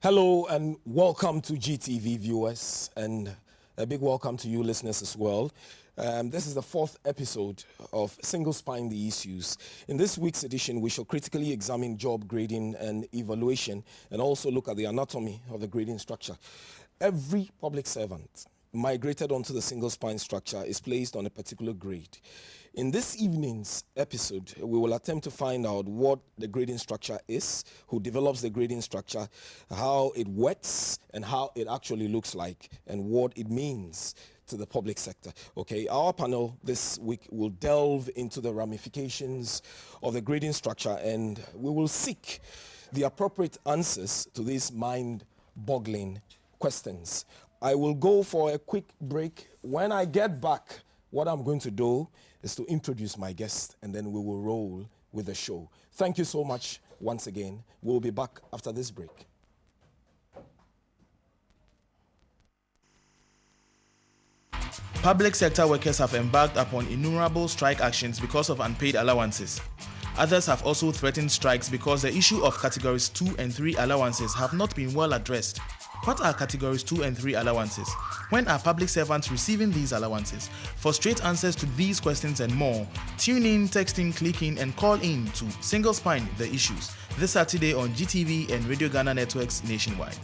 Hello and welcome to GTV viewers, and a big welcome to you listeners as well. This is the fourth episode of Single Spine the Issues. In this week's edition, we shall critically examine job grading and evaluation and also look at the anatomy of the grading structure. Every public servant migrated onto the single spine structure is placed on a particular grade. In this evening's episode, we will attempt to find out what the grading structure is, who develops the grading structure, how it works, and how it actually looks like, and what it means to the public sector. Okay, our panel this week will delve into the ramifications of the grading structure, and we will seek the appropriate answers to these mind-boggling questions. I will go for a quick break. When I get back, what I'm going to do is to introduce my guest, and then we will roll with the show. Thank you so much once again. We'll be back after this break. Public sector workers have embarked upon innumerable strike actions because of unpaid allowances. Others have also threatened strikes because the issue of categories 2 and 3 allowances have not been well addressed. What are categories 2 and 3 allowances? When are public servants receiving these allowances? For straight answers to these questions and more, tune in, text in, click in, and call in to Single Spine the Issues this Saturday on GTV and Radio Ghana networks nationwide.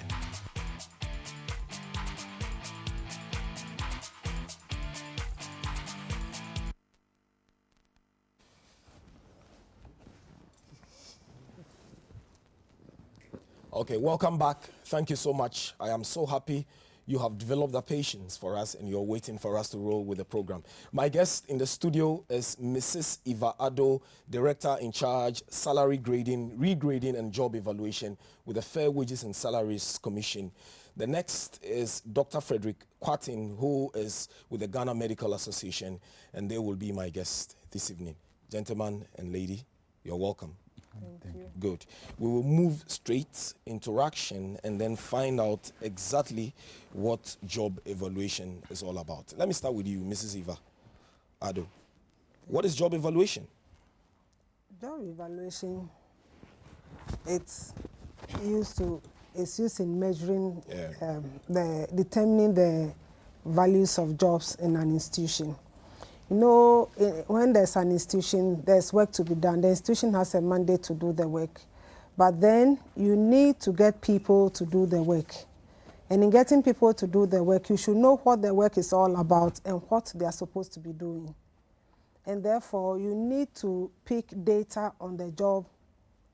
Okay, welcome back. Thank you so much. I am so happy you have developed the patience for us and you're waiting for us to roll with the program. My guest in the studio is Mrs. Eva Addo, Director in Charge, Salary Grading, Regrading and Job Evaluation with the Fair Wages and Salaries Commission. The next is Dr. Frederick Quatin, who is with the Ghana Medical Association, and they will be my guest this evening. Gentlemen and lady, you're welcome. Thank you. Good. We will move straight into action and then find out exactly what job evaluation is all about. Let me start with you, Mrs. Eva Addo. What is job evaluation? Job evaluation, it's used in measuring, determining the values of jobs in an institution. You know, when there's an institution, there's work to be done. The institution has a mandate to do the work. But then you need to get people to do the work. And in getting people to do the work, you should know what the work is all about and what they are supposed to be doing. And therefore, you need to pick data on the job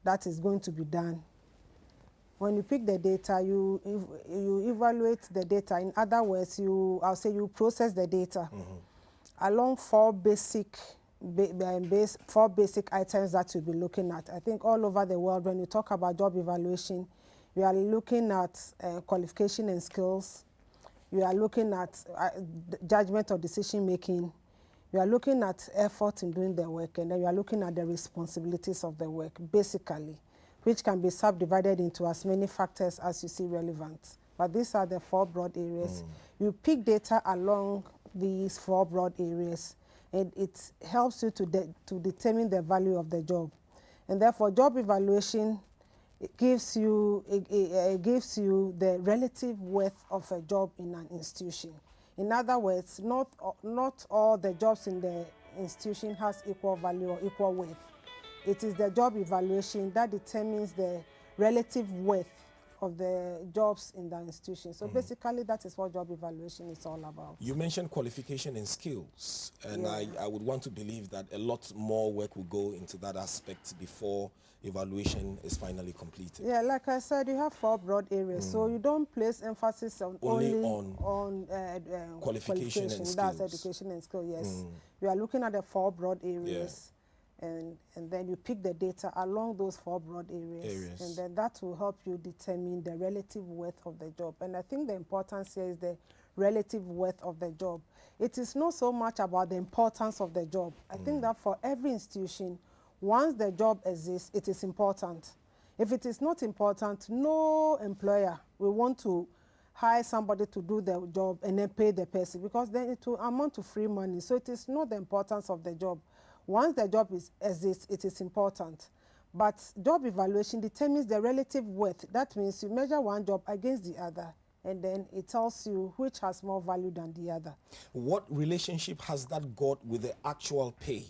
that is going to be done. When you pick the data, you evaluate the data. In other words, you process the data. Mm-hmm. Along four basic items that you'll be looking at. I think all over the world, when you talk about job evaluation, you are looking at qualification and skills. You are looking at judgment or decision making. You are looking at effort in doing the work, and then you are looking at the responsibilities of the work, basically, which can be subdivided into as many factors as you see relevant. But these are the four broad areas. You pick data along these four broad areas, and it helps you to determine the value of the job. And therefore, job evaluation, it gives you the relative worth of a job in an institution. In other words, not all the jobs in the institution has equal value or equal worth. It is the job evaluation that determines the relative worth of the jobs in the institution. So basically, that is what job evaluation is all about. You mentioned qualification and skills, and I would want to believe that a lot more work will go into that aspect before evaluation is finally completed. Yeah, like I said, you have four broad areas, so you don't place emphasis only on qualification and skills. That's education and skill, yes. You are looking at the four broad areas. And then you pick the data along those four broad areas. And then that will help you determine the relative worth of the job. And I think the importance here is the relative worth of the job. It is not so much about the importance of the job. I think that for every institution, once the job exists, it is important. If it is not important, no employer will want to hire somebody to do the job and then pay the person, because then it will amount to free money. So it is not the importance of the job. Once the job exists, it is important. But job evaluation determines the relative worth. That means you measure one job against the other, and then it tells you which has more value than the other. What relationship has that got with the actual pay?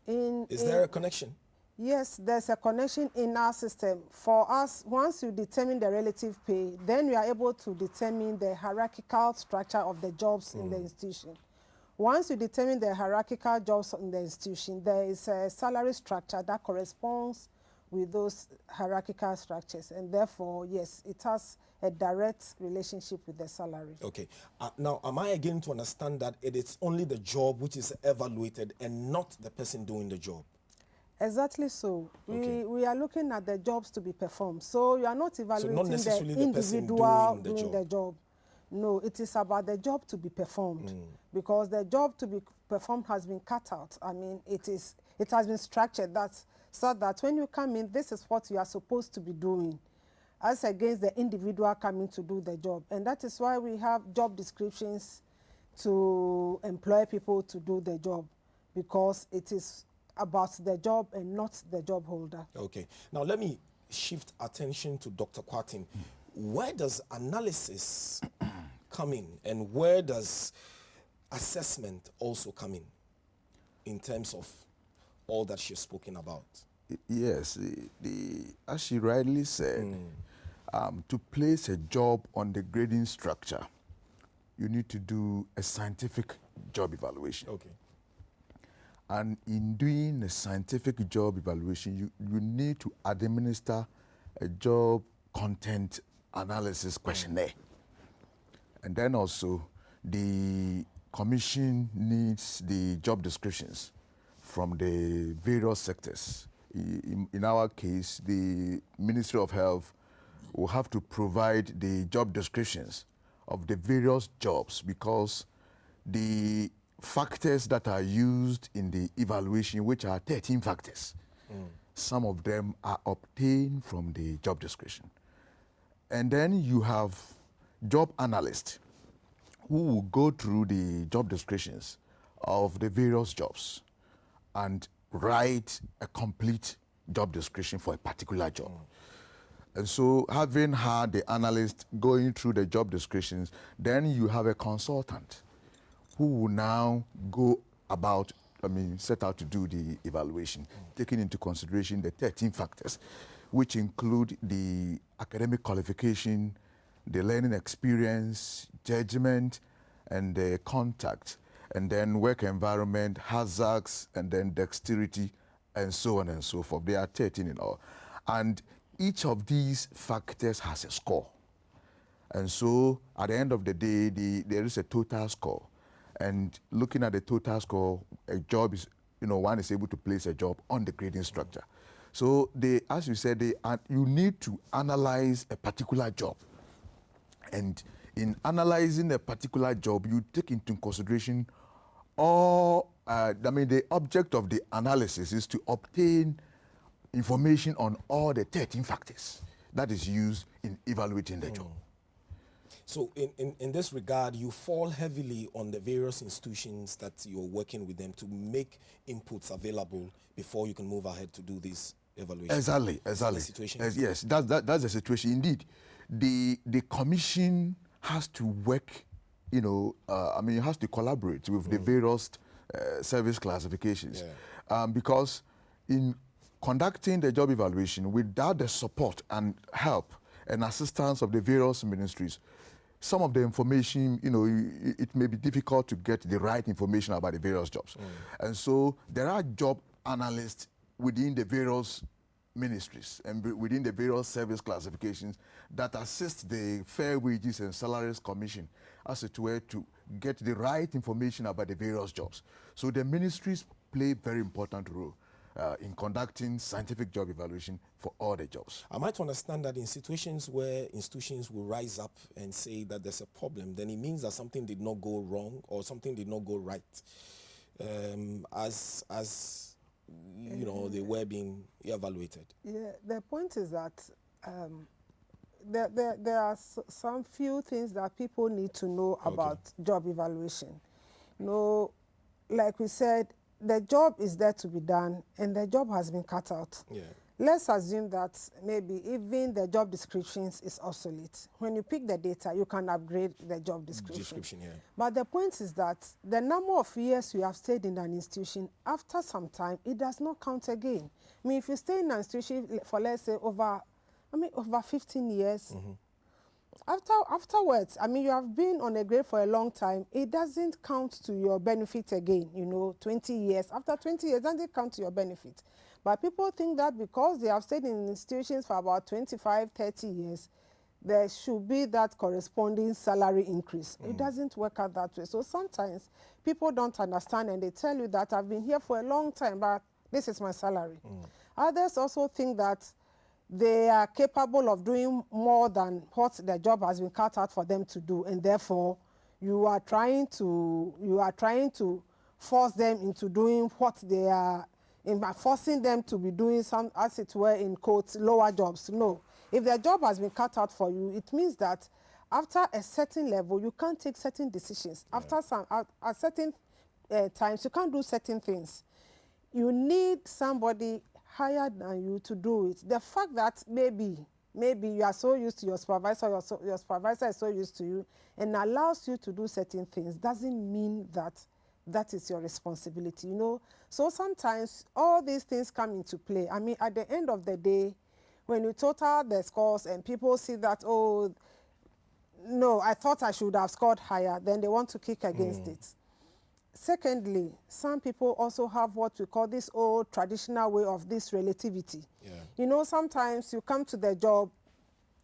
Is there a connection? Yes, there's a connection in our system. For us, once you determine the relative pay, then you are able to determine the hierarchical structure of the jobs in the institution. Once you determine the hierarchical jobs in the institution, there is a salary structure that corresponds with those hierarchical structures. And therefore, yes, it has a direct relationship with the salary. Okay. Now, am I again to understand that it is only the job which is evaluated and not the person doing the job? Exactly so. Okay. We are looking at the jobs to be performed. So you are not evaluating necessarily the the person individual doing the job. No, it is about the job to be performed. Because the job to be performed has been cut out. I mean, it has been structured so that when you come in, this is what you are supposed to be doing, as against the individual coming to do the job. And that is why we have job descriptions to employ people to do the job, because it is about the job and not the job holder. Okay. Now, let me shift attention to Dr. Kwarteng. Where does analysis come and where does assessment also come in terms of all that she's spoken about? Yes, as she rightly said, to place a job on the grading structure, you need to do a scientific job evaluation. Okay. And in doing a scientific job evaluation, you need to administer a job content analysis questionnaire. And then also, the commission needs the job descriptions from the various sectors. In our case, the Ministry of Health will have to provide the job descriptions of the various jobs, because the factors that are used in the evaluation, which are 13 factors, some of them are obtained from the job description. And then you have job analysts who will go through the job descriptions of the various jobs and write a complete job description for a particular job. And so, having had the analyst going through the job descriptions, then you have a consultant who will now go about, set out to do the evaluation, taking into consideration the 13 factors, which include the academic qualification, the learning experience, judgment, and the contact, and then work environment, hazards, and then dexterity, and so on and so forth. There are 13 in all. And each of these factors has a score. And so at the end of the day, there is a total score. And looking at the total score, a job is, one is able to place a job on the grading structure. So as you said, you need to analyze a particular job. And in analyzing a particular job, you take into consideration the object of the analysis is to obtain information on all the 13 factors that is used in evaluating the job. So in this regard, you fall heavily on the various institutions that you're working with them to make inputs available before you can move ahead to do this evaluation. Exactly. That's the situation. Yes, that's the situation. Indeed, the commission has to work, it has to collaborate with the various service classifications. Yeah. Because in conducting the job evaluation, without the support and help and assistance of the various ministries, some of the information, it may be difficult to get the right information about the various jobs. And so there are job analysts within the various ministries and within the various service classifications that assist the Fair Wages and Salaries Commission, as it were, to get the right information about the various jobs. So the ministries play a very important role in conducting scientific job evaluation for all the jobs. Am I to understand that in situations where institutions will rise up and say that there's a problem, then it means that something did not go wrong or something did not go right, as they were being evaluated? Yeah, the point is that there are some few things that people need to know about job evaluation. Like we said, the job is there to be done, and the job has been cut out. Yeah. Let's assume that maybe even the job descriptions is obsolete. When you pick the data, you can upgrade the job description. Yeah. But the point is that the number of years you have stayed in an institution, after some time, it does not count again. I mean, if you stay in an institution for, let's say, over 15 years, afterwards, I mean, you have been on a grade for a long time, it doesn't count to your benefit again, 20 years. After 20 years, it doesn't count to your benefit. But people think that because they have stayed in institutions for about 25, 30 years, there should be that corresponding salary increase. It doesn't work out that way. So sometimes people don't understand, and they tell you that I've been here for a long time, but this is my salary. Others also think that they are capable of doing more than what the job has been cut out for them to do, and therefore you are trying to force them into doing what they are, forcing them to be doing some, as it were, in quotes, lower jobs. No. If the job has been cut out for you, it means that after a certain level, you can't take certain decisions. Yeah. After at certain times, you can't do certain things. You need somebody higher than you to do it. The fact that maybe you are so used to your supervisor, your supervisor is so used to you and allows you to do certain things doesn't mean that that is your responsibility, So sometimes all these things come into play. I mean, at the end of the day, when you total the scores and people see that, oh, no, I thought I should have scored higher, then they want to kick against it. Secondly, some people also have what we call this old traditional way of this relativity. Yeah. Sometimes you come to the job,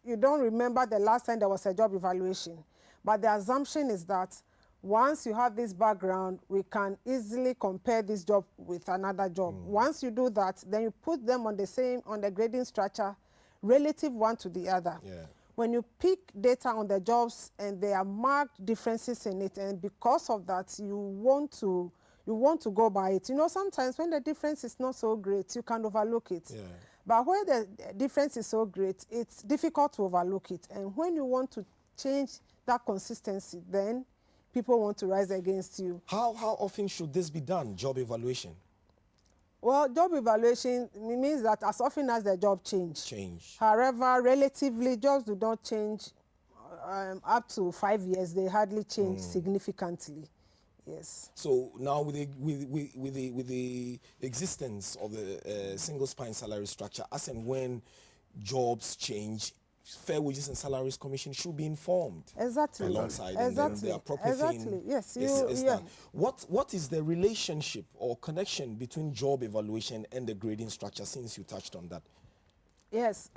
you don't remember the last time there was a job evaluation. But the assumption is that once you have this background, we can easily compare this job with another job. Once you do that, then you put them on the grading structure, relative one to the other. Yeah. When you pick data on the jobs and there are marked differences in it, and because of that, you want to go by it. Sometimes when the difference is not so great, you can overlook it. Yeah. But where the difference is so great, it's difficult to overlook it. And when you want to change that consistency, then people want to rise against you. How often should this be done, job evaluation? Well, job evaluation means that as often as the job change. However, relatively, jobs do not change up to 5 years. They hardly change significantly. Yes. So now with the existence of the single spine salary structure, as and when jobs change, Fair Wages and Salaries Commission should be informed. Exactly. Alongside and then the appropriate thing yes, is done. What is the relationship or connection between job evaluation and the grading structure, since you touched on that? Yes.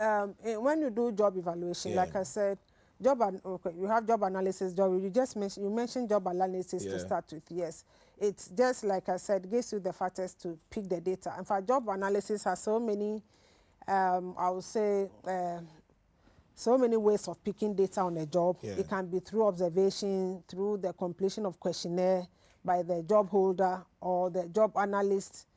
When you do job evaluation, like I said, you have job analysis, you mentioned job analysis to start with. Yes. It's just like I said, gives you the factors to pick the data. In fact, job analysis has so many, I would say, so many ways of picking data on a job. Yeah. It can be through observation, through the completion of questionnaire by the job holder, or the job analyst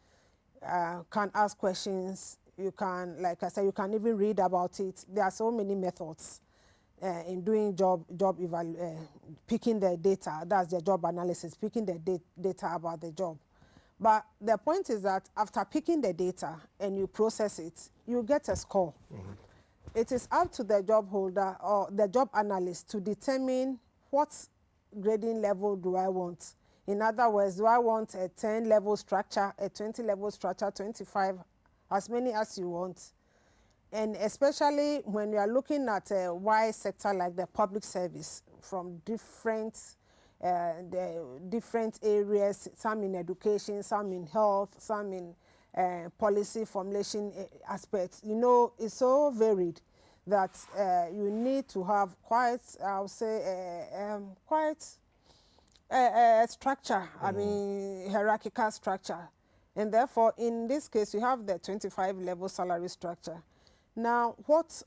can ask questions. You can, like I said, you can even read about it. There are so many methods in doing picking the data. That's the job analysis, picking the data about the job. But the point is that after picking the data and you process it, you get a score. It is up to the job holder or the job analyst to determine what grading level do I want. In other words, do I want a 10-level structure, a 20-level structure, 25, as many as you want? And especially when you are looking at a wide sector like the public service, from different areas, some in education, some in health, some in policy formulation aspects. It's so varied that you need to have quite, I would say, quite a structure, hierarchical structure. And therefore, in this case, you have the 25-level salary structure. Now,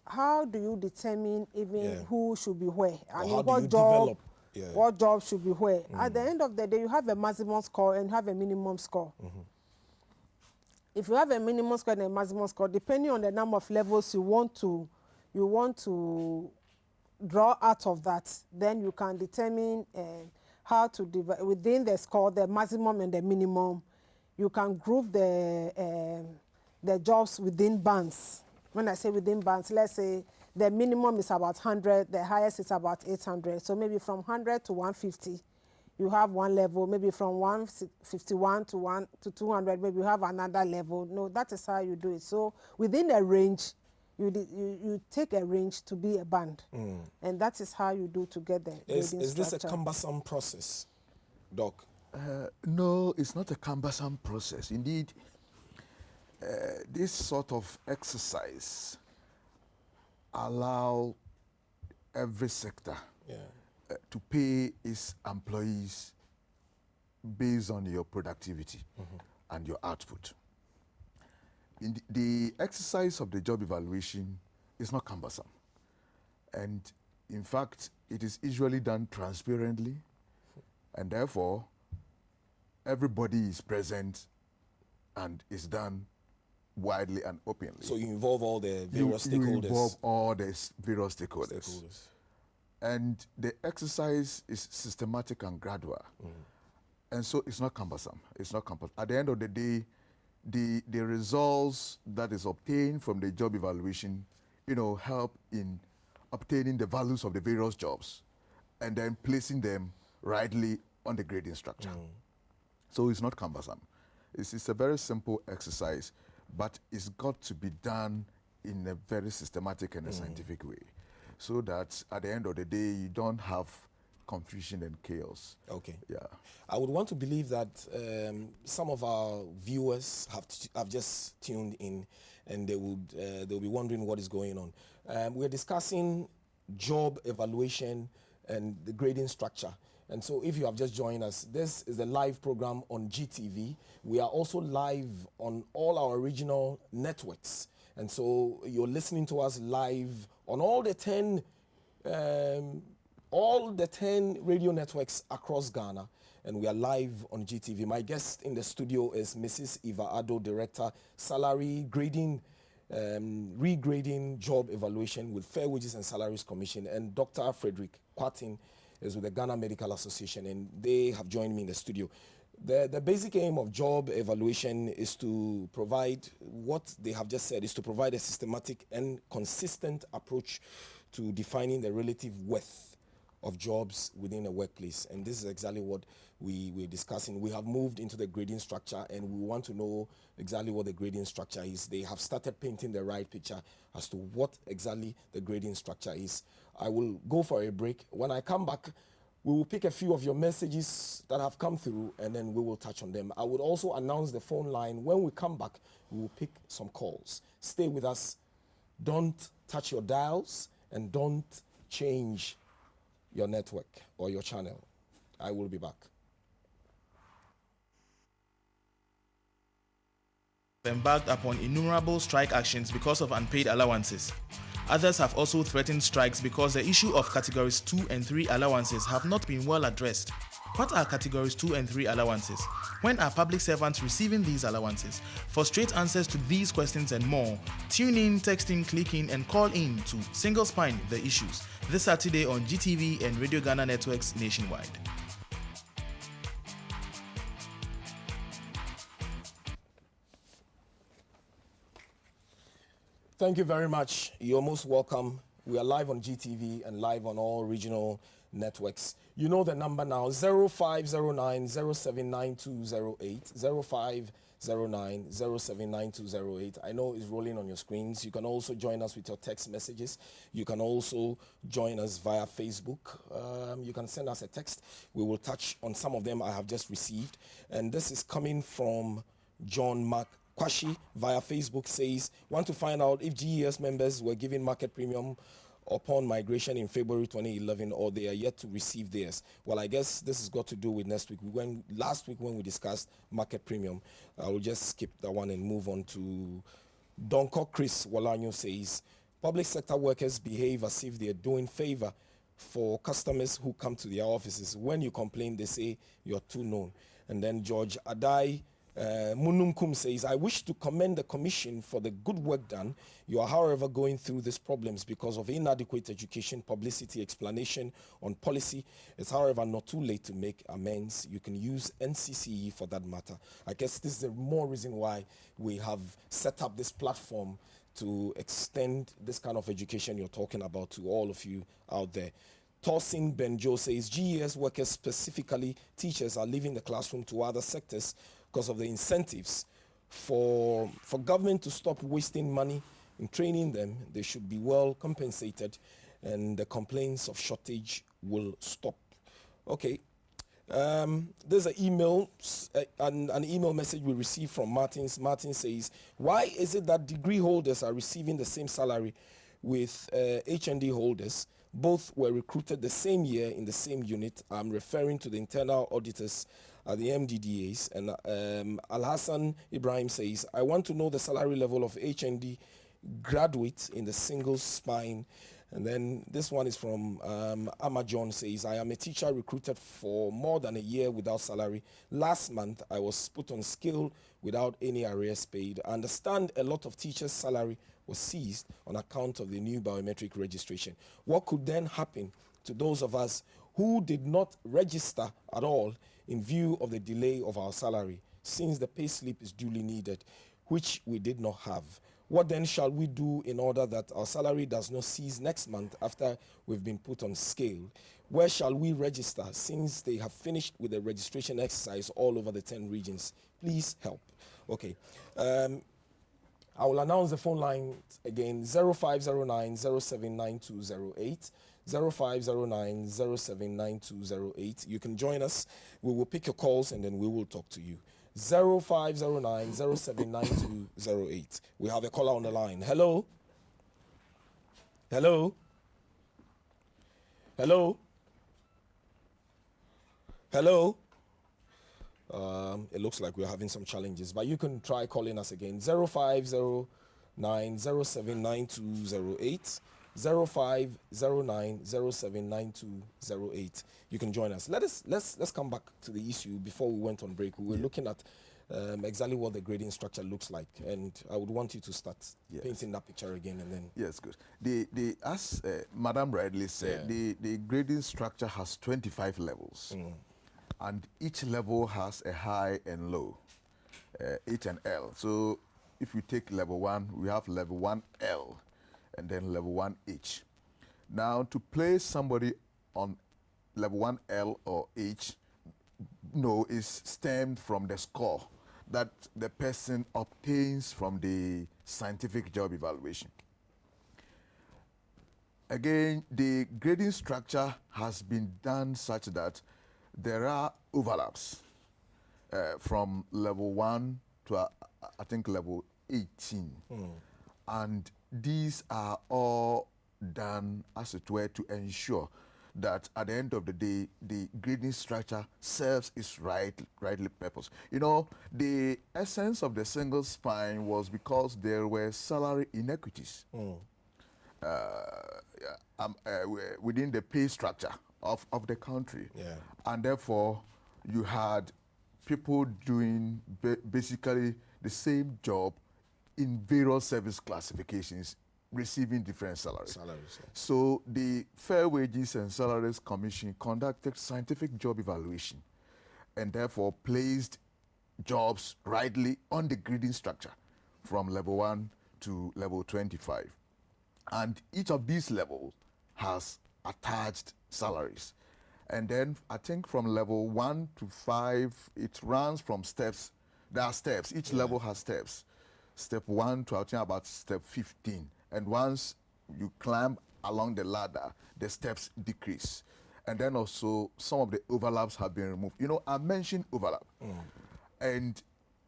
how do you determine even who should be where? What job should be where? At the end of the day, you have a maximum score and you have a minimum score. If you have a minimum score and a maximum score, depending on the number of levels you want to draw out of that, then you can determine how to divide within the score, the maximum and the minimum. you can group the jobs within bands. When I say within bands, let's say the minimum is about 100, the highest is about 800. So maybe from 100 to 150, you have one level. Maybe from 151 to 200, maybe you have another level. No, that is how you do it. So within a range, you take a range to be a band, and that is how you do to get the grading structure. Is this a cumbersome process, Doc? No, it's not a cumbersome process. Indeed, this sort of exercise allow every sector to pay its employees based on your productivity and your output. In the exercise of the job evaluation is not cumbersome. And in fact, it is usually done transparently, and therefore, everybody is present and is done widely and openly. So you involve all the various stakeholders? You involve all the various stakeholders. And the exercise is systematic and gradual. And so it's not cumbersome. It's not cumbersome. At the end of the day, the results that is obtained from the job evaluation, help in obtaining the values of the various jobs and then placing them rightly on the grading structure. So it's not cumbersome. It's a very simple exercise, but it's got to be done in a very systematic and a scientific way, so that at the end of the day, you don't have confusion and chaos. Okay. Yeah. I would want to believe that some of our viewers have just tuned in, and they'll be wondering what is going on. We're discussing job evaluation and the grading structure. And so if you have just joined us, this is the live program on GTV. We are also live on all our regional networks. And so you're listening to us live on all the 10 radio networks across Ghana, and we are live on GTV. My guest in the studio is Mrs. Eva Addo, Director, Salary Grading, Regrading Job Evaluation with Fair Wages and Salaries Commission, and Dr. Frederick Kwatin is with the Ghana Medical Association, and they have joined me in the studio. The basic aim of job evaluation is to provide, what they have just said, is to provide a systematic and consistent approach to defining the relative worth of jobs within a workplace. And this is exactly what we're discussing. We have moved into the grading structure, and we want to know exactly what the grading structure is. They have started painting the right picture as to what exactly the grading structure is. I will go for a break. When I come back, we will pick a few of your messages that have come through, and then we will touch on them. I would also announce the phone line. When we come back, we will pick some calls. Stay with us. Don't touch your dials, and don't change your network or your channel. I will be back. Embarked upon innumerable strike actions because of unpaid allowances. Others have also threatened strikes because the issue of categories 2 and 3 allowances have not been well addressed. What are categories 2 and 3 allowances? When are public servants receiving these allowances? For straight answers to these questions and more, tune in, text in, click in, and call in to Single Spine The Issues this Saturday on GTV and Radio Ghana networks nationwide. Thank you very much. You're most welcome. We are live on GTV and live on all regional networks. You know the number now, 0509 079208, 0509 079208. I know it's rolling on your screens. You can also join us with your text messages. You can also join us via Facebook. You can send us a text. We will touch on some of them I have just received. And this is coming from John Mark Kwashi via Facebook, says, want to find out if GES members were given market premium upon migration in February 2011, or they are yet to receive theirs. Well, I guess this has got to do with next week. Last week when we discussed market premium, I will just skip that one and move on to Donko Chris Walanyo, says, public sector workers behave as if they are doing favor for customers who come to their offices. When you complain, they say you're too known. And then George Adai Munum Kum says, I wish to commend the Commission for the good work done. You are, however, going through these problems because of inadequate education, publicity, explanation on policy. It's, however, not too late to make amends. You can use NCCE for that matter. I guess this is the more reason why we have set up this platform to extend this kind of education you're talking about to all of you out there. Torsin Benjo says, GES workers, specifically teachers, are leaving the classroom to other sectors because of the incentives. For government to stop wasting money in training them, they should be well compensated, and the complaints of shortage will stop. Okay. There's an email, an email message we received from Martins. Martin says, why is it that degree holders are receiving the same salary with HND holders? Both were recruited the same year in the same unit. I'm referring to the internal auditors at the MDDAs. And Al-Hassan Ibrahim says, I want to know the salary level of HND graduates in the single spine. And then this one is from Amma John says, I am a teacher recruited for more than a year without salary. Last month, I was put on scale without any arrears paid. I understand a lot of teachers' salary was seized on account of the new biometric registration. What could then happen to those of us who did not register at all in view of the delay of our salary, since the pay slip is duly needed, which we did not have? What then shall we do in order that our salary does not cease next month after we've been put on scale? Where shall we register, since they have finished with the registration exercise all over the 10 regions? Please help. Okay. I will announce the phone line again, 0509 079208, 0509 079208. You can join us. We will pick your calls and then we will talk to you. 0509 079208. We have a caller on the line. Hello? Hello? Hello? Hello? It looks like we're having some challenges, but you can try calling us again. 0509 079208, 0509 079208. You can join us. Let's come back to the issue. Before we went on break, we were looking at exactly what the grading structure looks like, and I would want you to start painting that picture again, and then. Yes, good. As Madam rightly said, the grading structure has 25 levels. And each level has a high and low, H and L. So if we take level 1, we have level 1L and then level 1H. Now, to place somebody on level 1L or H, is stemmed from the score that the person obtains from the scientific job evaluation. Again, the grading structure has been done such that there are overlaps from level 1 to I think level 18. And these are all done, as it were, to ensure that at the end of the day, the grading structure serves its rightly purpose. You know, the essence of the single spine was because there were salary inequities within the pay structure of the country. And therefore, you had people doing basically the same job in various service classifications, receiving different salaries. So the Fair Wages and Salaries Commission conducted scientific job evaluation and therefore placed jobs rightly on the grading structure from level 1 to level 25. And each of these levels has attached salaries. And then I think from level 1 to 5, it runs from steps. There are steps. Each level has steps. Step 1 to I think about step 15. And once you climb along the ladder, the steps decrease. And then also some of the overlaps have been removed. You know, I mentioned overlap. And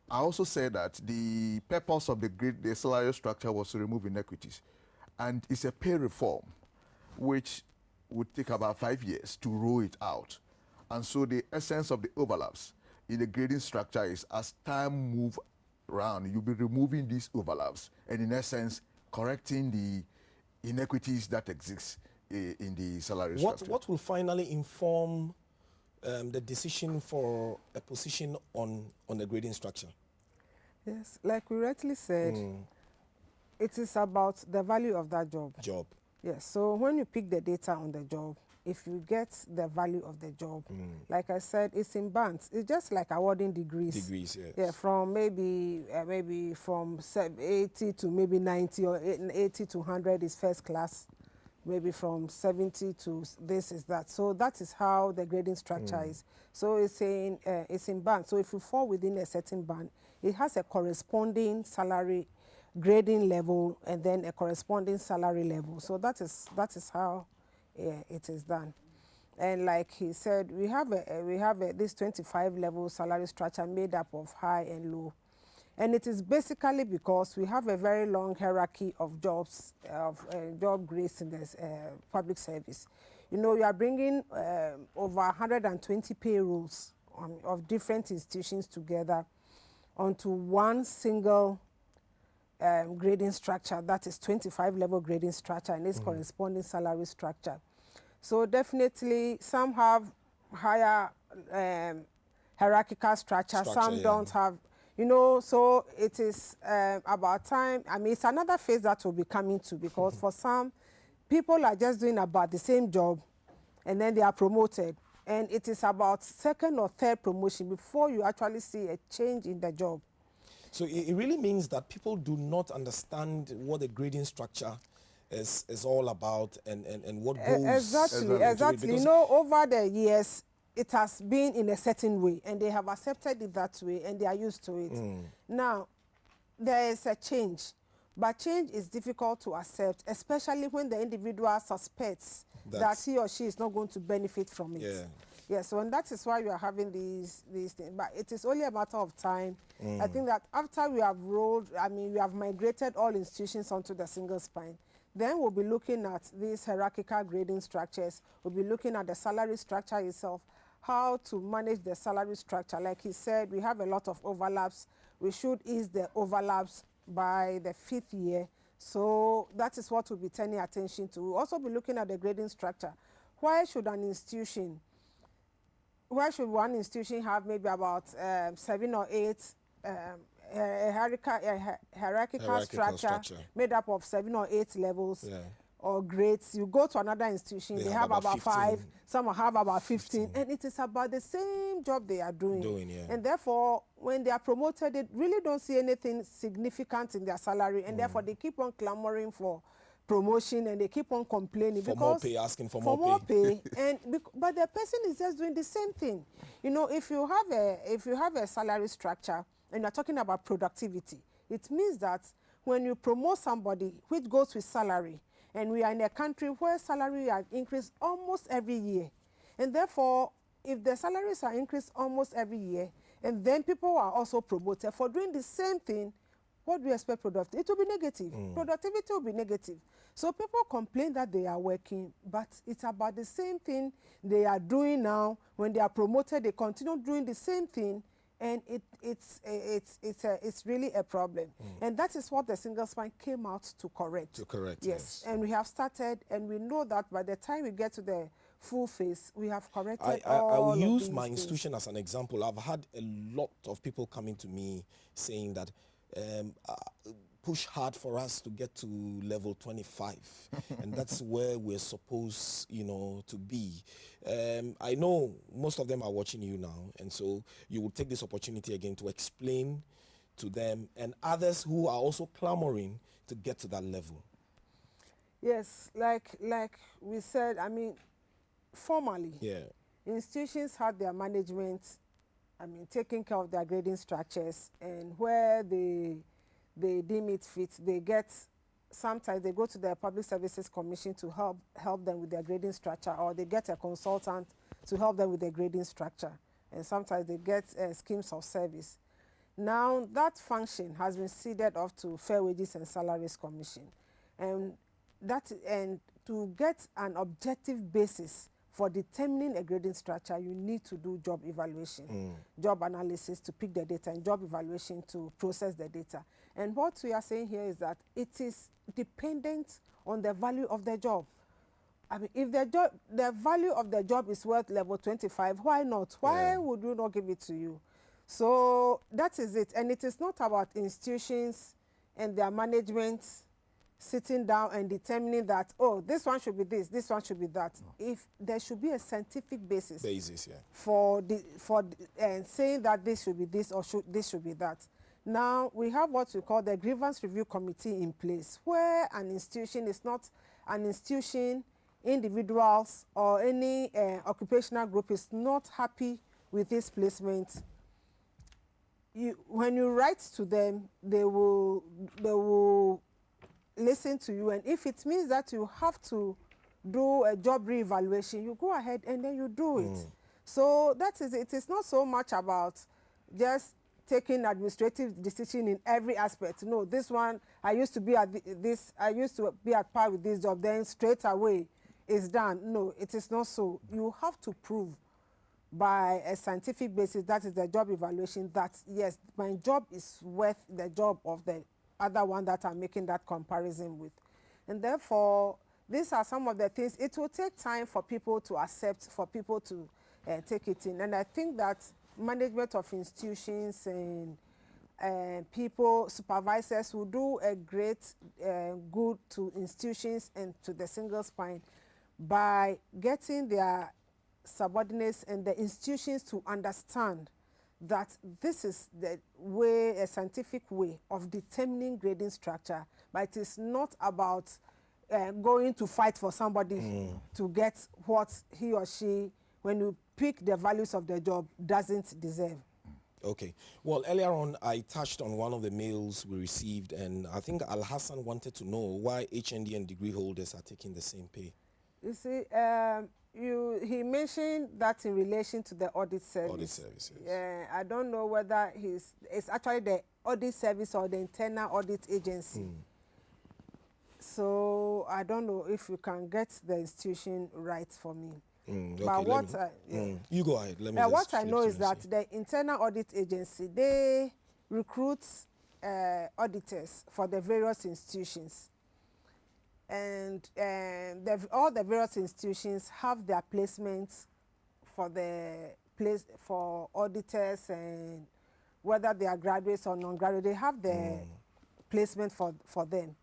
I also said that the purpose of the salary structure was to remove inequities. And it's a pay reform, which would take about 5 years to roll it out. And so the essence of the overlaps in the grading structure is, as time moves around, you'll be removing these overlaps and in essence correcting the inequities that exist in the salary structure. What will finally inform the decision for a position on the grading structure? Yes, like we rightly said, it is about the value of that job. Yes, so when you pick the data on the job, if you get the value of the job, like I said, it's in bands. It's just like awarding degrees. Degrees, yes. Yeah, from maybe from 80 to maybe 90, or 80 to 100 is first class. Maybe from 70 to this is that. So that is how the grading structure is. So it's in band. So if you fall within a certain band, it has a corresponding salary grading level and then a corresponding salary level. So that is how it is done. And like he said, we have this 25 level salary structure made up of high and low. And it is basically because we have a very long hierarchy of jobs, job grades in this public service. You know, you are bringing over 120 payrolls of different institutions together onto one single grading structure, that is 25 level grading structure and its corresponding salary structure. So definitely some have higher hierarchical structure, some don't have. You know, so it is about time. I mean, it's another phase that will be coming to, because for some, people are just doing about the same job and then they are promoted. And it is about second or third promotion before you actually see a change in the job. So it really means that people do not understand what the grading structure is all about and what goes Exactly. You know, over the years, it has been in a certain way, and they have accepted it that way, and they are used to it. Now, there is a change, but change is difficult to accept, especially when the individual suspects that he or she is not going to benefit from it. Yeah, so and that is why we are having these things. But it is only a matter of time. I think that after we have we have migrated all institutions onto the single spine, then we'll be looking at these hierarchical grading structures. We'll be looking at the salary structure itself, how to manage the salary structure. Like he said, we have a lot of overlaps. We should ease the overlaps by the 5th year. So that is what we'll be turning attention to. We'll also be looking at the grading structure. Why should one institution have maybe about 7 or 8 hierarchical structure made up of 7 or 8 levels or grades? You go to another institution, they have about 5, some have about 15, and it is about the same job they are doing. And therefore, when they are promoted, they really don't see anything significant in their salary, and therefore they keep on clamoring for promotion, and they keep on complaining for more pay, asking for more pay. But the person is just doing the same thing. You know, if you have a salary structure and you're talking about productivity, it means that when you promote somebody, which goes with salary, and we are in a country where salary are increased almost every year, and therefore, if the salaries are increased almost every year, and then people are also promoted for doing the same thing, what do you expect productivity? It will be negative. Productivity will be negative. So people complain that they are working, but it's about the same thing they are doing now. When they are promoted, they continue doing the same thing, and it's really a problem. And that is what the single spine came out to correct. Yes. And we have started, and we know that by the time we get to the full phase, we have corrected all I will of use these my things. institution as an example. I've had a lot of people coming to me saying that push hard for us to get to level 25 and that's where we're supposed, you know, to be. I know most of them are watching you now, and so you will take this opportunity again to explain to them and others who are also clamoring to get to that level. Yes, like we said, I mean, formally, institutions had their management, taking care of their grading structures, and where they deem it fit, sometimes they go to the Public Services Commission to help them with their grading structure, or they get a consultant to help them with their grading structure, and sometimes they get schemes of service. Now that function has been ceded off to Fair Wages and Salaries Commission, and to get an objective basis for determining a grading structure, you need to do job evaluation, job analysis to pick the data, and job evaluation to process the data. And what we are saying here is that it is dependent on the value of the job. I mean, if the value of the job is worth level 25, why not? Why would you not give it to you? So that is it. And it is not about institutions and their management sitting down and determining that, oh, this one should be this one should be that. No. If there should be a scientific basis for saying that this should be this or this should be that. Now, we have what we call the grievance review committee in place, where an institution is not an institution, individuals or any occupational group is not happy with this placement. When you write to them, they will listen to you, and if it means that you have to do a job re-evaluation, you go ahead and then you do it. So that is it. It's not so much about just taking administrative decision in every aspect. No, this one, I used to be at par with this job, then straight away it's done. No, it is not so. You have to prove by a scientific basis, that is the job evaluation, that yes, my job is worth the job of the other one that I'm making that comparison with. And therefore, these are some of the things. It will take time for people to accept, for people to take it in. And I think that management of institutions and people, supervisors, will do a great good to institutions and to the single spine by getting their subordinates and the institutions to understand that this is the way, a scientific way of determining grading structure, but it is not about going to fight for somebody to get what he or she, when you pick the values of the job, doesn't deserve. Okay. Well, earlier on, I touched on one of the mails we received, and I think Al Hassan wanted to know why HND and degree holders are taking the same pay. You see, he mentioned that in relation to the audit service. Audit service, yes. Yeah, I don't know whether it's actually the audit service or the internal audit agency. So I don't know if you can get the institution right for me. Okay, but what you go ahead. Let me. What I know is that the internal audit agency, they recruit auditors for the various institutions. And all the various institutions have their placements for auditors, and whether they are graduates or non-graduates, they have the placement for them.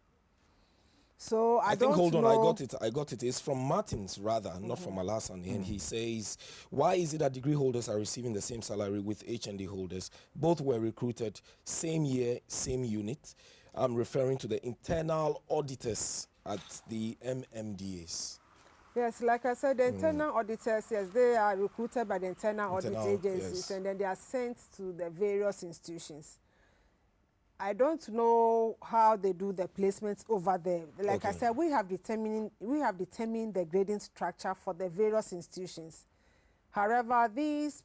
So I don't hold on, know. I got it. It's from Martins rather, not from Alasan. And he says, why is it that degree holders are receiving the same salary with HND holders? Both were recruited same year, same unit. I'm referring to the internal auditors at the MMDAs. Yes, like I said, the internal auditors, yes, they are recruited by the internal audit agencies, and then they are sent to the various institutions. I don't know how they do the placements over there. Like I said, we have determined the grading structure for the various institutions. However, these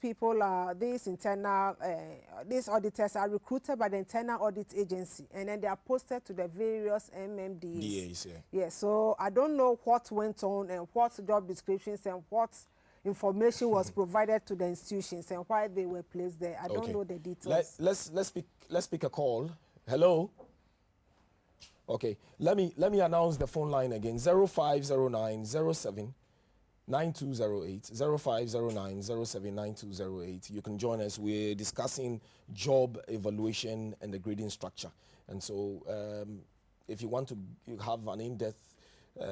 auditors are recruited by the internal audit agency, and then they are posted to the various MMDAs. Yes, so I don't know what went on and what job descriptions and what information was provided to the institutions and why they were placed there. I don't know the details. Let's pick a call. Hello. Okay, let me announce the phone line again. 0509 07 9208 0509 07 9208. You can join us. We're discussing job evaluation and the grading structure. And so if you want to have an in-depth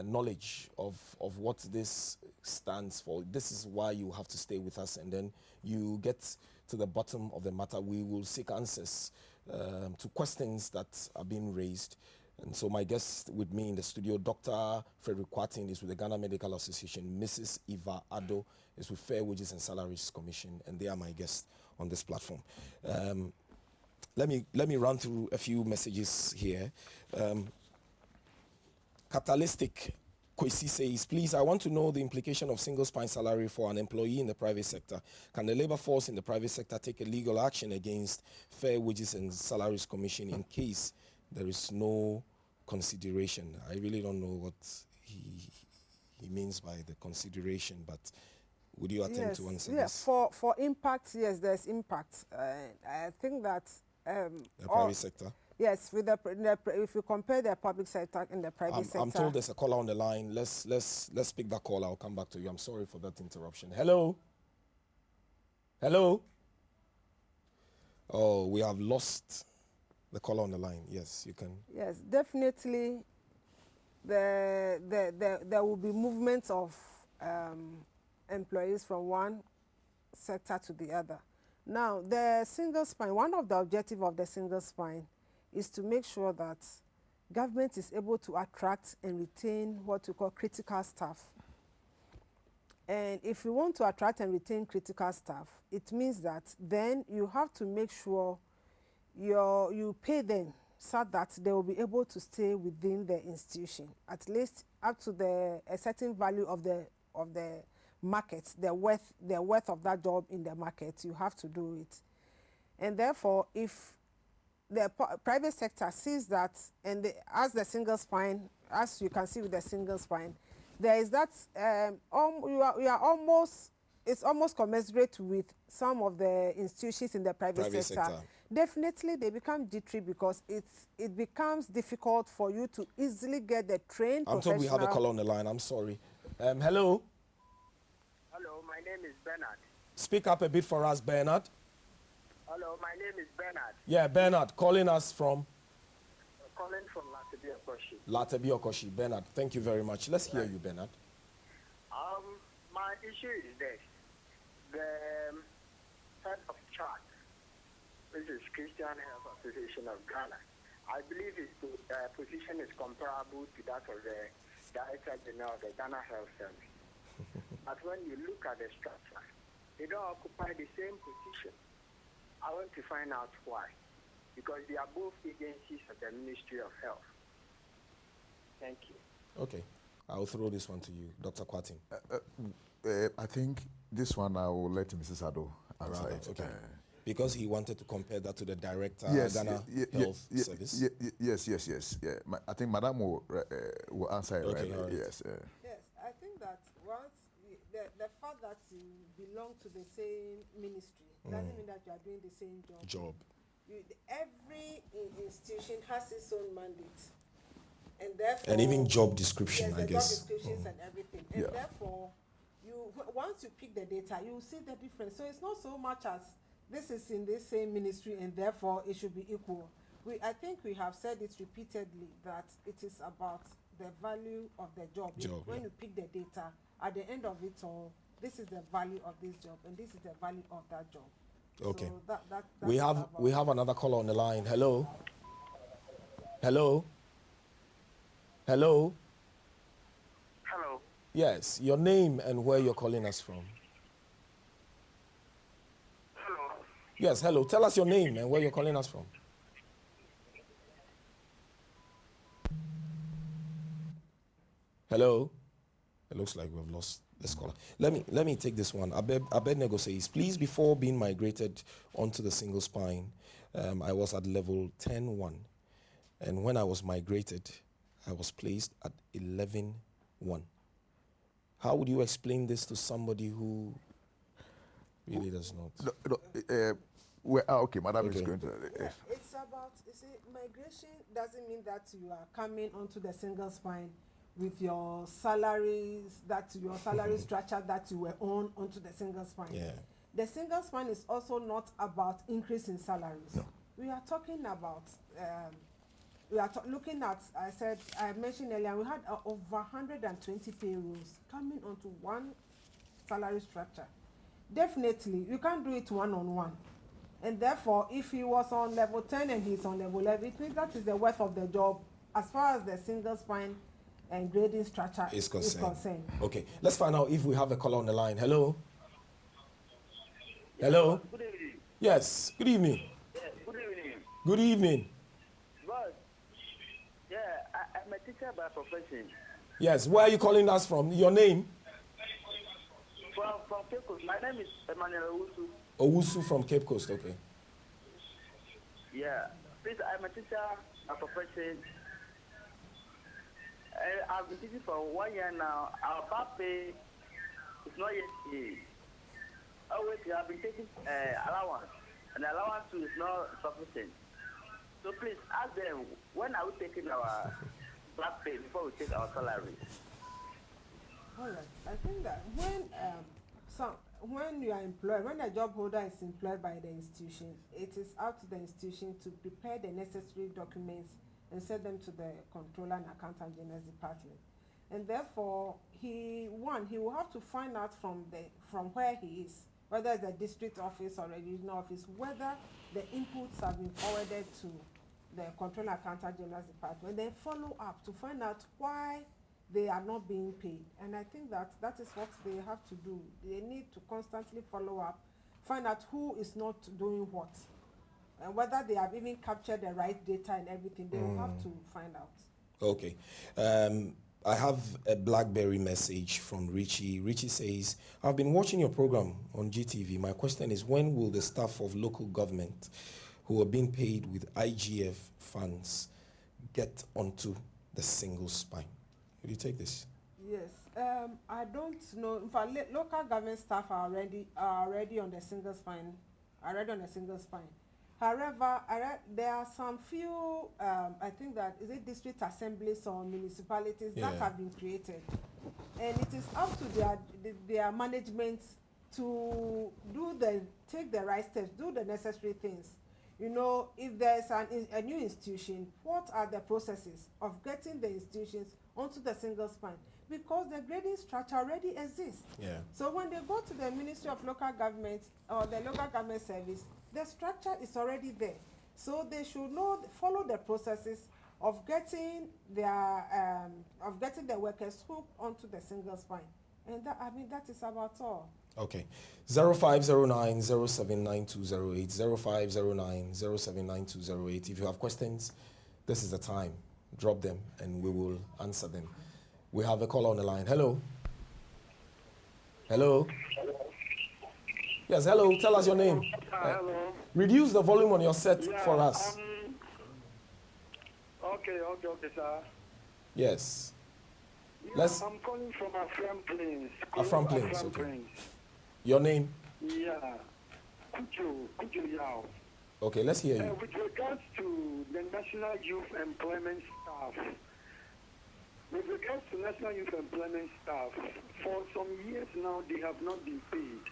knowledge of what this stands for, this is why you have to stay with us, and then you get to the bottom of the matter. We will seek answers to questions that are being raised. And so my guest with me in the studio, Dr. Frederick Kwarteng, is with the Ghana Medical Association. Mrs. Eva Addo is with Fair Wages and Salaries Commission, and they are my guests on this platform. Let me run through a few messages here. Catalytic Kwesi says, please, I want to know the implication of single spine salary for an employee in the private sector. Can the labor force in the private sector take a legal action against Fair Wages and Salaries Commission in case there is no consideration? I really don't know what he means by the consideration, but would you attempt to answer this? For impact, yes, there's impact. I think that the private sector. Yes, with if you compare the public sector and the private sector. I'm told there's a caller on the line. Let's pick that call. I'll come back to you. I'm sorry for that interruption. Hello? Hello? Oh, we have lost the caller on the line. Yes, you can. Yes, definitely. There will be movements of employees from one sector to the other. Now, the single spine, one of the objectives of the single spine is to make sure that government is able to attract and retain what we call critical staff. And if you want to attract and retain critical staff, it means that then you have to make sure you pay them so that they will be able to stay within the institution, at least up to a certain value of the market, the worth of that job in the market. You have to do it. And therefore, if the private sector sees that, and as the single spine, as you can see with the single spine, there is that it's almost commensurate with some of the institutions in the private sector. Definitely they become jittery because it becomes difficult for you to easily get the trained professional. I'm told we have a call on the line. I'm sorry. Hello? Hello, my name is Bernard. Speak up a bit for us, Bernard. Hello, my name is Bernard. Yeah, Bernard, calling us from? Calling from Latebia Okoshi. Latebia Okoshi. Bernard, thank you very much. Let's hear you, Bernard. My issue is this. The head of chart, which is Christian Health Association of Ghana, I believe his position is comparable to that of the Director General of the Ghana Health Service. But when you look at the structure, they don't occupy the same position. I want to find out why. Because they are both agencies of the Ministry of Health. Thank you. Okay. I'll throw this one to you, Dr. Kwatin. I think this one I will let Mrs. Ado answer it. Okay. Because he wanted to compare that to the Director Ghana Health Service. Yes. Yeah. I think Madam will answer it. Okay, right? all right. Yes. Yes, I think that once the fact that you belong to the same ministry doesn't mean that you are doing the same job. Every institution has its own mandate, and therefore, and even job description, yes, I guess. Job descriptions and everything, and therefore, once you pick the data, you will see the difference. So it's not so much as this is in the same ministry, and therefore it should be equal. I think we have said it repeatedly that it is about the value of the job. When you pick the data, at the end of it all, this is the value of this job, and this is the value of that job. Okay. So that's we have another caller on the line. Hello. Hello. Hello. Hello. Yes, your name and where you're calling us from. Hello. Yes, hello. Tell us your name and where you're calling us from. Hello. It looks like we've lost this caller. Let me take this one. Abednego says, please, before being migrated onto the single spine, I was at level 10-1. And when I was migrated, I was placed at 11-1. How would you explain this to somebody who really does not? Okay, Madam is going to. It's about, you see, migration doesn't mean that you are coming onto the single spine with your salaries, your salary structure that you were onto the single spine. Yeah. The single spine is also not about increase in salaries. No. We are talking about, looking at, I mentioned earlier, we had over 120 payrolls coming onto one salary structure. Definitely, you can't do it one-on-one. And therefore, if he was on level 10 and he's on level 11, it means that is the worth of the job as far as the single spine and grading structure is concerned. Okay, let's find out if we have a caller on the line. Hello? Hello? Good evening. Yes, good evening. Yeah, good evening. Good evening. But, I'm a teacher by profession. Yes, where are you calling us from? Your name? From Cape Coast. My name is Emmanuel Owusu. Owusu from Cape Coast, okay. Yeah. Please, I'm a teacher by profession. I've been teaching for 1 year now. Our back pay is not yet paid. Always we have been taking allowance, and the allowance too is not sufficient. So please ask them, when are we taking our back pay before we take our salary? All right. I think that when you are employed, when a job holder is employed by the institution, it is up to the institution to prepare the necessary documents and send them to the Controller and Accountant General's Department. And therefore, he will have to find out from where he is, whether it's the district office or a regional office, whether the inputs have been forwarded to the Controller and Accountant General's Department, then follow up to find out why they are not being paid. And I think that is what they have to do. They need to constantly follow up, find out who is not doing what, and whether they have even captured the right data and everything. They will have to find out. Okay. I have a BlackBerry message from Richie. Richie says, I've been watching your program on GTV. My question is, when will the staff of local government who are being paid with IGF funds get onto the single spine? Will you take this? Yes. I don't know. In fact, local government staff are already on the single spine. However, there are some few, I think that, is it district assemblies or municipalities that have been created. And it is up to their management to take the right steps, do the necessary things. You know, if there's a new institution, what are the processes of getting the institutions onto the single spine? Because the grading structure already exists. Yeah. So when they go to the Ministry of Local Government or the Local Government Service, the structure is already there. So they should follow the processes of getting the workers hooked onto the single spine. And that is about all. Okay. 0509-079208, 0509-079208. If you have questions, this is the time. Drop them and we will answer them. We have a call on the line. Hello. Hello. Yes, hello. Tell us your name. Hello. Reduce the volume on your set for us. Okay, sir. Yes. Yeah, I'm calling from Afram Plains. Afram Plains, okay. Your name? Yeah. Kujo Yao. Okay, let's hear you. With regards to the National Youth Employment Staff, for some years now, they have not been paid.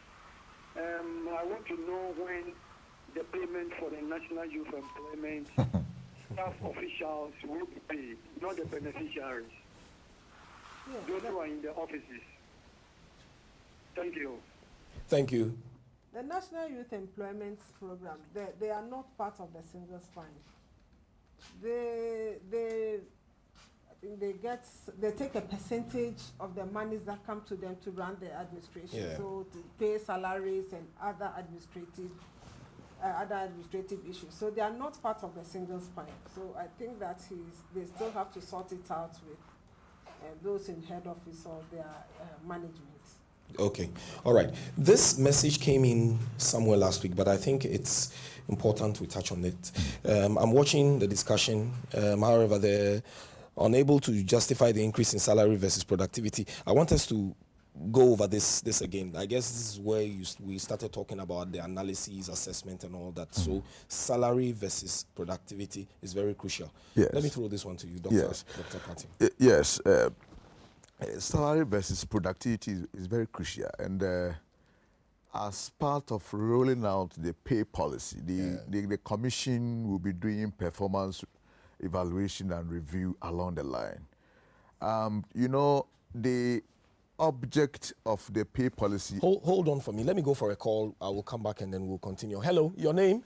I want to know when the payment for the National Youth Employment staff officials will be paid, not the beneficiaries. Those who are in the offices. Thank you. Thank you. The National Youth Employment Program, they are not part of the single spine. They take a percentage of the monies that come to them to run the administration. Yeah. So to pay salaries and other administrative issues. So they are not part of the single spine. So I think that they still have to sort it out with those in head office or their management. Okay. All right. This message came in somewhere last week, but I think it's important we touch on it. I'm watching the discussion. However, they're unable to justify the increase in salary versus productivity. I want us to go over this again. I guess this is where we started talking about the analysis, assessment, and all that. So salary versus productivity is very crucial. Yes. Let me throw this one to you, Dr. Yes. Dr. Kati. Yes. Salary versus productivity is very crucial. And as part of rolling out the pay policy, the commission will be doing performance evaluation and review along the line. The object of the pay policy. Hold on for me. Let me go for a call. I will come back and then we'll continue. Hello, your name?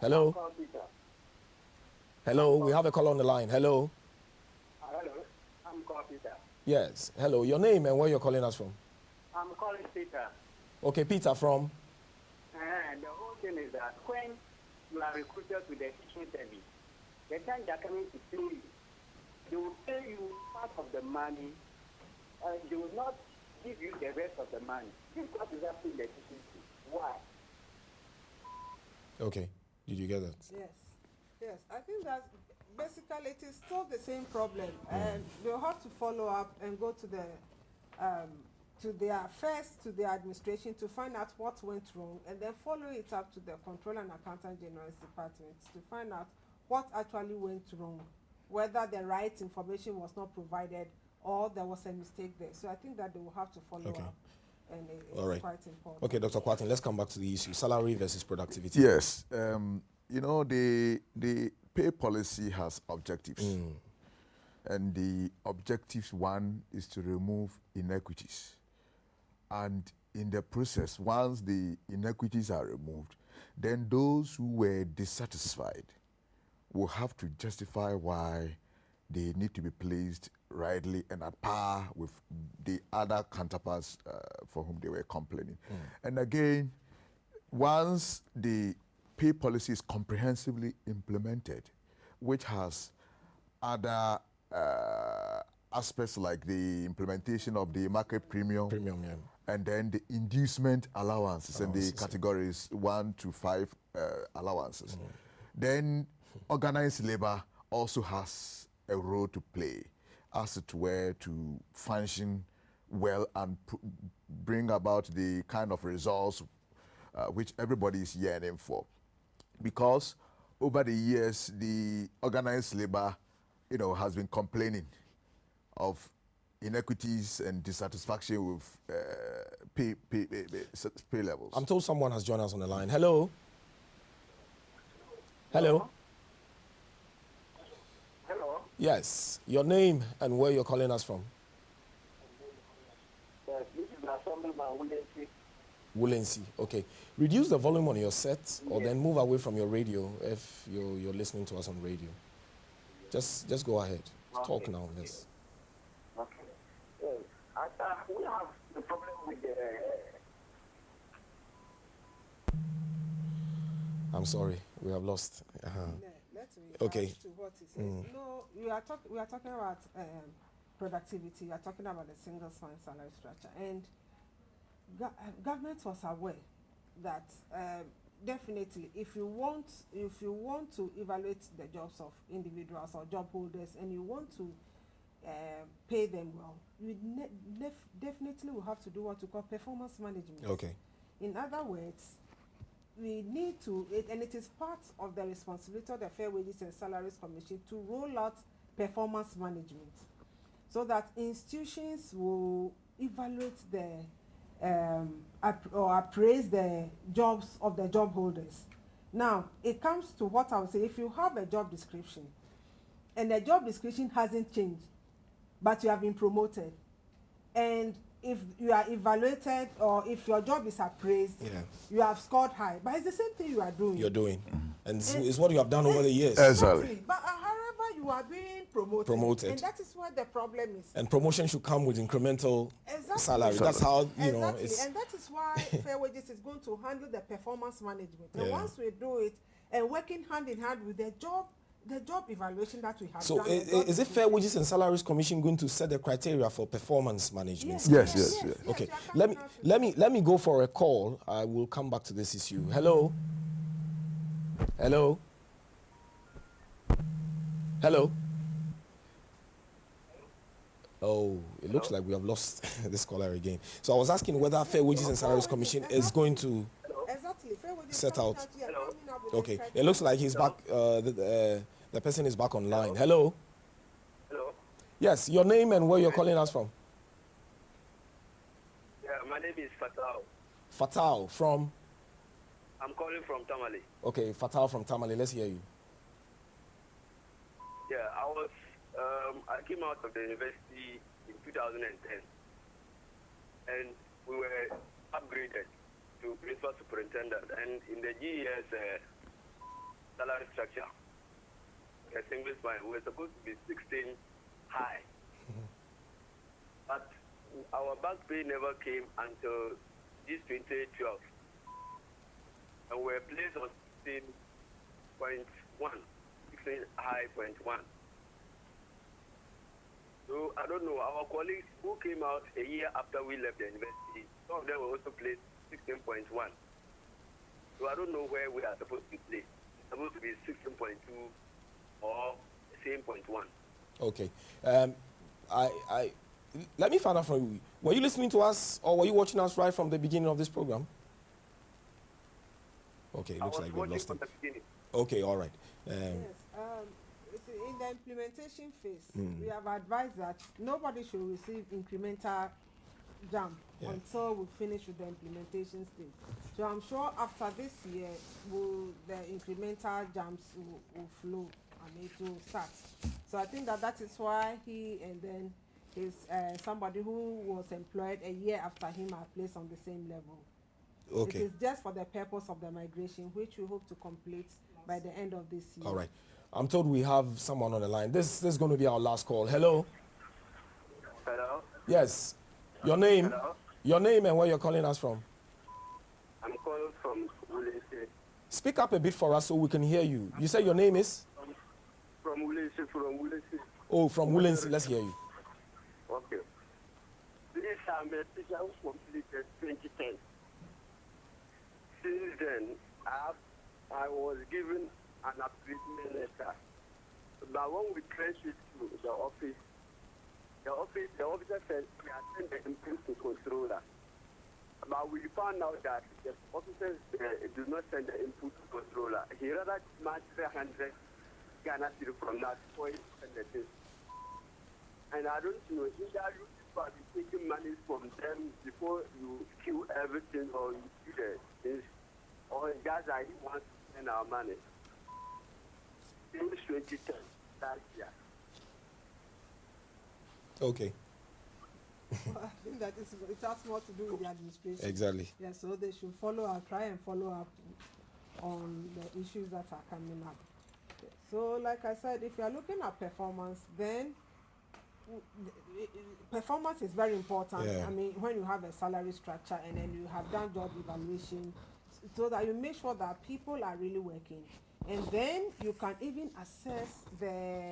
Hello? Hello, we have a call on the line. Hello? Hello, I'm calling Peter. Yes. Hello, your name and where you're calling us from? I'm calling Peter. Okay, Peter from? And the whole thing is that when you are recruited to the teaching service, the time they are coming to pay you, they will pay you part of the money, and they will not give you the rest of the money. This is what is happening in the teaching service. Why? Okay. Did you get that? Yes. I think that basically it is still the same problem, and they'll have to follow up and go to the to their administration to find out what went wrong, and then follow it up to the Controller and Accountant General's Department to find out what actually went wrong, whether the right information was not provided or there was a mistake there. So I think that they will have to follow up, and it's All right. quite important. Okay, Dr. Kwarteng, let's come back to the issue. Salary versus productivity. Yes. You know, the pay policy has objectives. And the objectives one is to remove inequities. And in the process, once the inequities are removed, then those who were dissatisfied will have to justify why they need to be placed rightly and at par with the other counterparts for whom they were complaining. And again, once the pay policy is comprehensively implemented, which has other aspects like the implementation of the market premium, and then the inducement allowances and the categories 1 to 5 allowances. Then organized labor also has a role to play, as it were, to function well and bring about the kind of results which everybody is yearning for. Because over the years, the organized labor, has been complaining of inequities and dissatisfaction with pay levels. I'm told someone has joined us on the line. Hello? Hello? Hello. Yes. Your name and where you're calling us from? Yes, this is Assemblyman William. Woolensi. Okay. Reduce the volume on your set, or then move away from your radio if you're listening to us on radio. Just go ahead. Talk now. Yes. Okay. Yes. We have the problem with the. I'm sorry. We have lost. Let's Okay. to what he says. No, we are talking about productivity. We are talking about the single spine salary structure, and government was aware that definitely if you want to evaluate the jobs of individuals or job holders, and you want to pay them well, you definitely will have to do what we call performance management. Okay. In other words, we need to, and it is part of the responsibility of the Fair Wages and Salaries Commission to roll out performance management, so that institutions will evaluate or appraise the jobs of the job holders. Now, it comes to what I would say: if you have a job description and the job description hasn't changed, but you have been promoted, and if you are evaluated or if your job is appraised, you have scored high, but it's the same thing you are doing. You're doing. And it's what you have done over the years. Exactly. But however, you are being promoted. And that is where the problem is. And promotion should come with incremental salary. That's how, it's... And that is why Fair Wages is going to handle the performance management. And once we do it, and working hand in hand with the job evaluation that we have so done. Is it Fair Wages and Salaries Commission going to set the criteria for performance management? Yes. Okay. Let me go for a call. I will come back to this issue. Hello. Oh, it looks like we have lost this caller again. So I was asking whether Fair Wages and Salaries Commission is going to set out. Okay, it looks like he's back. The person is back online. Hello. Yes, your name and where you're calling us from? Yeah, my name is Fatal. Fatal from? I'm calling from Tamale. Okay, Fatal from Tamale. Let's hear you. Yeah, I came out of the university in 2010, and we were upgraded to principal superintendent, and in the GES salary structure, a single spine, we were supposed to be 16 high. But our back pay never came until this 2012. And we were placed on 16.1, 16 high 0.1. So I don't know, our colleagues who came out a year after we left the university, some of them were also placed 16.1. So I don't know where we are supposed to be placed. It's supposed to be 16.2 or same 0.1. Okay. Let me find out from you. Were you listening to us or were you watching us right from the beginning of this program? Okay, it looks like we lost him. Okay, all right. Yes, you see, in the implementation phase, we have advised that nobody should receive incremental jump until we finish with the implementation stage. So I'm sure after this year, the incremental jumps will flow and it will start. So I think that is why he and then his somebody who was employed a year after him are placed on the same level. Okay. It is just for the purpose of the migration, which we hope to complete by the end of this year. All right. I'm told we have someone on the line. This is going to be our last call. Hello? Hello? Yes. Your name? Hello? Your name and where you're calling us from? I'm calling from Wulese. Speak up a bit for us so we can hear you. You say your name is? From Wulese. Oh, from Woolensey. Let's hear you. Okay. This I'm a teacher who completed 2010. Since then, I was given an upliftment letter. But when we traced it to the officer said we are sending the input to controller. But we found out that the officers do not send the input to controller. He rather match 300 Ghana cedi from that point and the thing. And I don't know, either you people are taking money from them before you kill everything or you do the things, or guys are he wants to spend our money. Since 2010, last year. Okay. I think that it has more to do with the administration. Exactly. Yeah, so they should try and follow up on the issues that are coming up. So, like I said, if you are looking at performance, then performance is very important. Yeah. I mean, when you have a salary structure and then you have done job evaluation, so that you make sure that people are really working, and then you can even assess the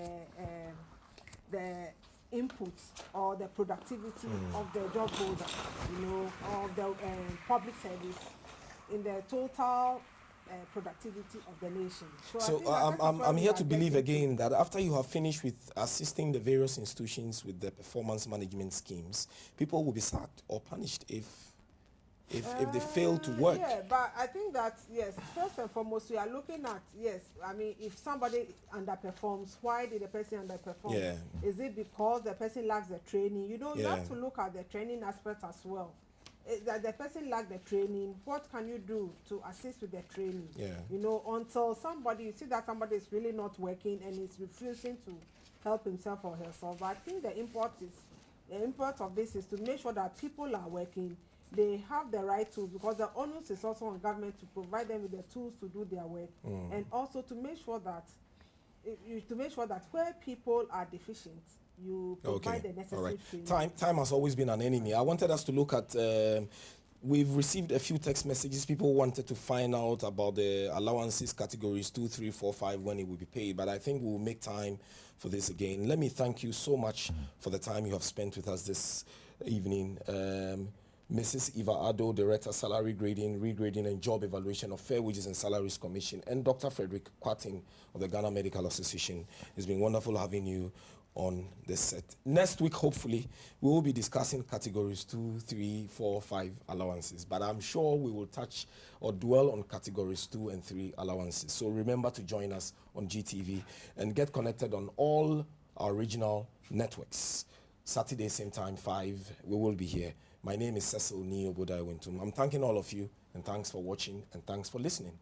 input or the productivity of the job holder, of the public service in the total productivity of the nation. So I'm here to believe again that after you have finished with assisting the various institutions with the performance management schemes, people will be sacked or punished if they fail to work. Yeah, but I think that, yes, first and foremost, we are looking at, I mean, if somebody underperforms, why did the person underperform? Yeah. Is it because the person lacks the training? You Yeah. have to look at the training aspect as well. That the person lacks the training, what can you do to assist with the training? Yeah. Until you see that somebody is really not working and is refusing to help himself or herself. But I think the import of this is to make sure that people are working. They have the right tools, because the onus is also on government to provide them with the tools to do their work, and also to make sure that where people are deficient, you provide the necessary training. Time has always been an enemy. I wanted us to look at. We've received a few text messages. People wanted to find out about the allowances categories 2, 3, 4, 5 when it will be paid. But I think we will make time for this again. Let me thank you so much for the time you have spent with us this evening. Mrs. Eva Addo, Director, Salary Grading, Regrading and Job Evaluation of Fair Wages and Salaries Commission, and Dr. Frederick Kwating of the Ghana Medical Association. It's been wonderful having you on this set. Next week, hopefully, we will be discussing categories 2, 3, 4, 5 allowances, but I'm sure we will touch or dwell on categories 2 and 3 allowances. So remember to join us on GTV and get connected on all our regional networks. Saturday, same time, 5, we will be here. My name is Cecil Neo Bodai Wintum. I'm thanking all of you, and thanks for watching, and thanks for listening.